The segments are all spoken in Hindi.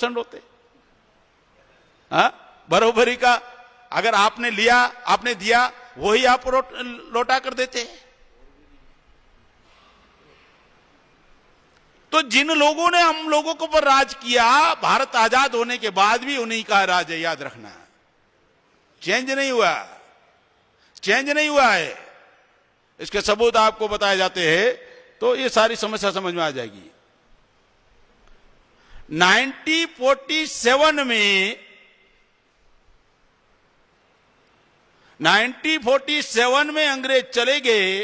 50% होते। बरोबरी का अगर आपने लिया, आपने दिया, वही आप लौटा कर देते हैं। तो जिन लोगों ने हम लोगों के ऊपर राज किया, भारत आजाद होने के बाद भी उन्हीं का राज है, याद रखना। चेंज नहीं हुआ, चेंज नहीं हुआ है। इसके सबूत आपको बताए जाते हैं तो ये सारी समस्या समझ में आ जाएगी। 1947 में अंग्रेज चले गए।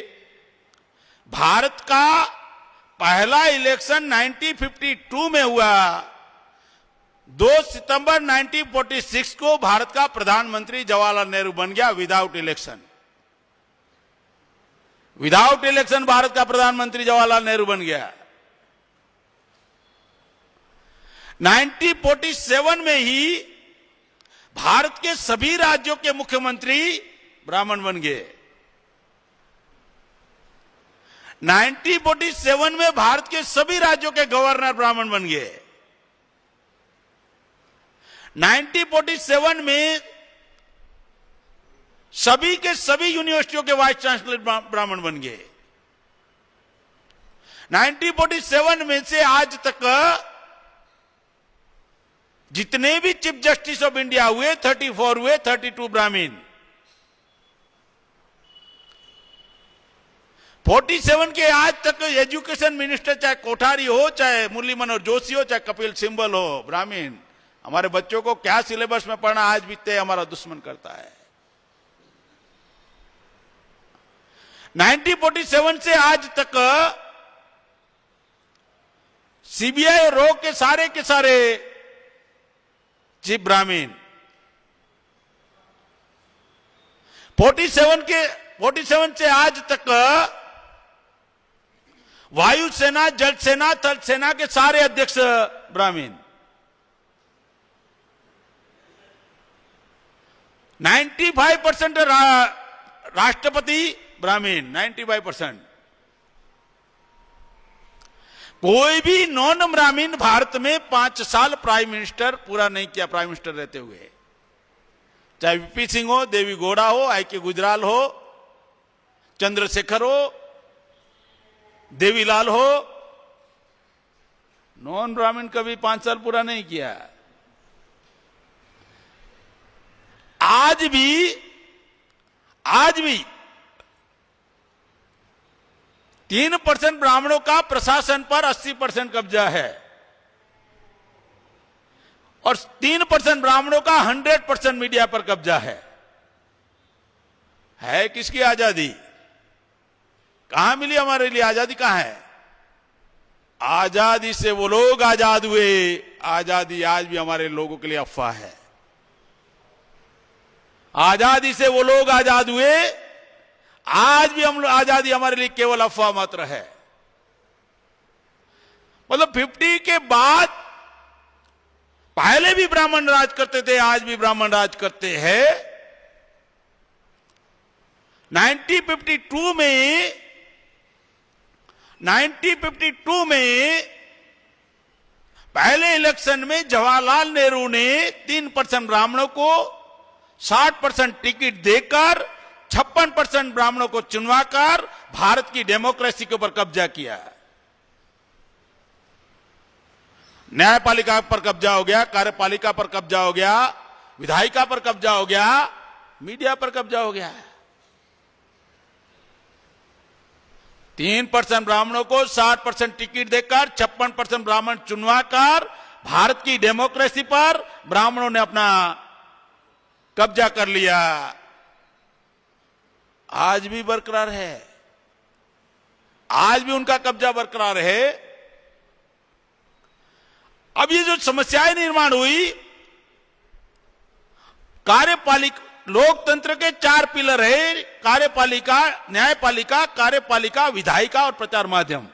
भारत का पहला इलेक्शन 1952 में हुआ। 2 सितंबर 1946 को भारत का प्रधानमंत्री जवाहरलाल नेहरू बन गया without election. Without election Bharat का प्रधानमंत्री जवाहरलाल नेहरू बन गया। 1947 में ही भारत के सभी राज्यों के मुख्यमंत्री ब्राह्मण बन गए। 1947 में भारत के सभी राज्यों के गवर्नर ब्राह्मण बन गए। 1947 में सभी के सभी यूनिवर्सिटियों के वाइस चांसलर ब्राह्मण बन गए। 1947 में से आज तक जितने भी चीफ जस्टिस ऑफ इंडिया हुए 34 हुए, 32 ब्राह्मीण। 47 के आज तक एजुकेशन मिनिस्टर चाहे कोठारी हो, चाहे मुरली मनोहर जोशी हो, चाहे कपिल सिब्बल हो, ब्राह्मीण। हमारे बच्चों को क्या सिलेबस में पढ़ना आज भी तय हमारा दुश्मन करता है। 1947 से आज तक सीबीआई और रो के सारे चीफ ब्राह्मीण। 47 से आज तक वायुसेना, जल सेना, थल सेना के सारे अध्यक्ष ब्राह्मीण। 95% राष्ट्रपति ब्राह्मीण, 95%। कोई भी नॉन ब्राह्मीण भारत में 5 साल प्राइम मिनिस्टर पूरा नहीं किया, प्राइम मिनिस्टर रहते हुए। चाहे वीपी सिंह हो, देवी गौड़ा हो, आई.के. गुजराल हो, चंद्रशेखर हो, देवीलाल हो, नॉन ब्राह्मण कभी 5 साल पूरा नहीं किया। आज भी 3% ब्राह्मणों का प्रशासन पर 80% कब्जा है और 3% ब्राह्मणों का 100% मीडिया पर कब्जा है किसकी आजादी? कहां मिली हमारे लिए आजादी? कहां है आजादी? से वो लोग आजाद हुए, आजादी आज भी हमारे लोगों के लिए अफवाह है। आजादी से वो लोग आजाद हुए, आज भी हम आजादी हमारे लिए केवल अफवाह मात्र है। मतलब 50 के बाद पहले भी ब्राह्मण राज करते थे, आज भी ब्राह्मण राज करते हैं। 1952 में पहले इलेक्शन में जवाहरलाल नेहरू ने 3% ब्राह्मणों को 60% टिकट देकर 56% ब्राह्मणों को चुनवाकर भारत की डेमोक्रेसी के ऊपर कब्जा किया। न्यायपालिका पर कब्जा हो गया, कार्यपालिका पर कब्जा हो गया, विधायिका पर कब्जा हो गया, मीडिया पर कब्जा हो गया। 3% ब्राह्मणों को 60% टिकट देकर 56% ब्राह्मण चुनवाकर भारत की डेमोक्रेसी पर ब्राह्मणों ने अपना कब्जा कर लिया। आज भी बरकरार है, आज भी उनका कब्जा बरकरार है। अब ये जो समस्याएं निर्माण हुई, कार्यपालिका, लोकतंत्र के 4 पिलर है, कार्यपालिका, न्यायपालिका, कार्यपालिका, विधायिका और प्रचार माध्यम।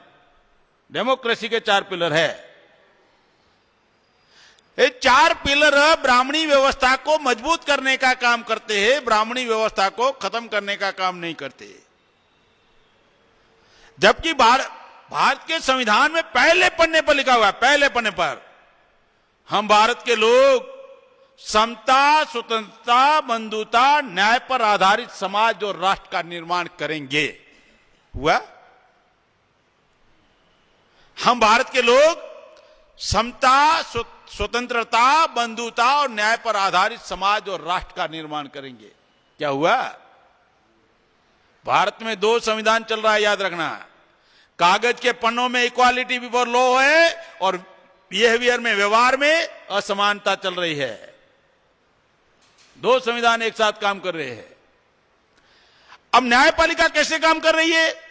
डेमोक्रेसी के 4 पिलर है। ये 4 पिलर ब्राह्मणी व्यवस्था को मजबूत करने का काम करते हैं, ब्राह्मणी व्यवस्था को खत्म करने का काम नहीं करते। जबकि भारत के संविधान में पहले पन्ने पर लिखा हुआ है, पहले पन्ने पर हम भारत के लोग समता, स्वतंत्रता, बंधुता, न्याय पर आधारित समाज और राष्ट्र का निर्माण करेंगे। हुआ? हम भारत के लोग समता, स्वतंत्रता, बंधुता और न्याय पर आधारित समाज और राष्ट्र का निर्माण करेंगे। क्या हुआ? भारत में 2 संविधान चल रहा है, याद रखना। कागज के पन्नों में इक्वालिटी बिफोर लॉ है और बिहेवियर में, व्यवहार में असमानता चल रही है। 2 संविधान एक साथ काम कर रहे हैं। अब न्यायपालिका कैसे काम कर रही है?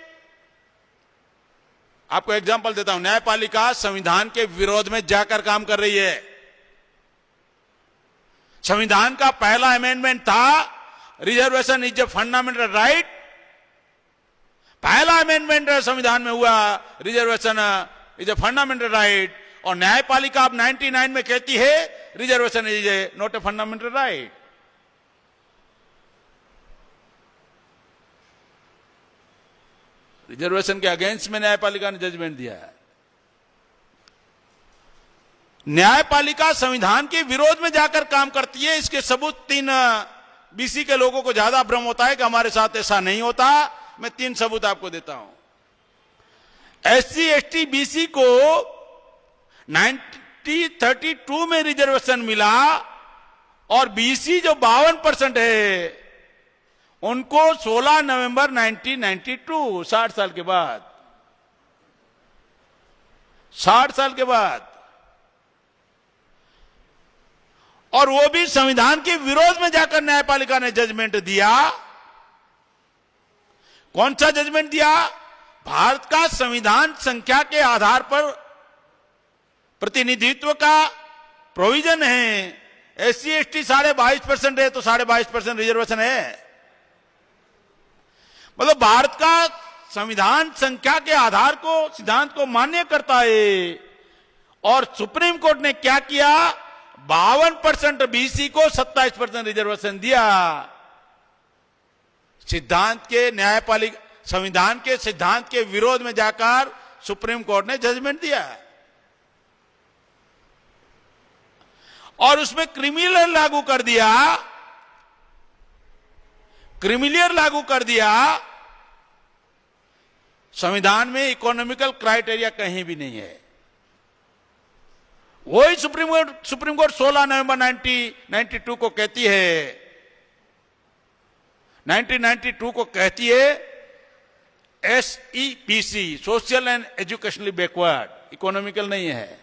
आपको एग्जांपल देता हूं। न्यायपालिका संविधान के विरोध में जाकर काम कर रही है। संविधान का पहला अमेंडमेंट था reservation is a fundamental right. पहला अमेंडमेंट संविधान में हुआ, reservation is a fundamental right. और न्यायपालिका अब 99 में कहती है reservation is a not a fundamental right. Reservation के अगेंस्ट में न्यायपालिका ने जजमेंट दिया है। न्यायपालिका संविधान के विरोध में जाकर काम करती है। इसके सबूत 3 बीसी के लोगों को ज्यादा भ्रम होता है कि हमारे साथ ऐसा नहीं होता। मैं 3 सबूत आपको देता हूं। एससी, एसटी, बीसी को 1932 में रिजर्वेशन मिला और बीसी जो 52% है उनको 16 नवंबर 1992, 60 साल के बाद, 60 साल के बाद, और वो भी संविधान के विरोध में जाकर न्यायपालिका ने जजमेंट दिया। कौन सा जजमेंट दिया? भारत का संविधान संख्या के आधार पर प्रतिनिधित्व का प्रोविजन है। एससी, एसटी 22.5% है तो 22.5% रिजर्वेशन है। मतलब भारत का संविधान संख्या के आधार को, सिद्धांत को मान्य करता है। और सुप्रीम कोर्ट ने क्या किया? 52% बीसी को 27% रिजर्वेशन दिया। सिद्धांत के, न्यायपालिका संविधान के सिद्धांत के विरोध में जाकर सुप्रीम कोर्ट ने जजमेंट दिया और उसमें क्रिमिनल लागू कर दिया। क्रिमिनल लागू कर दिया। संविधान में इकोनॉमिकल क्राइटेरिया कहीं भी नहीं है। वही सुप्रीम कोर्ट 16 नवंबर 1992 को कहती है, 1992 को कहती है SEBC, social and educationally backward, economical नहीं है।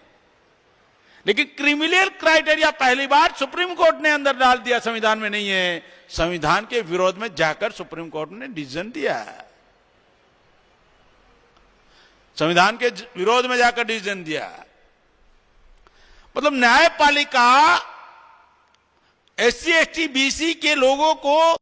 लेकिन क्रिमिनल क्राइटेरिया पहली बार सुप्रीम कोर्ट ने अंदर डाल दिया, संविधान में नहीं है। संविधान के विरोध में जाकर सुप्रीम कोर्ट ने डिसीजन दिया। संविधान के विरोध में जाकर डिसीजन दिया। मतलब न्यायपालिका SC, ST, BC के लोगों को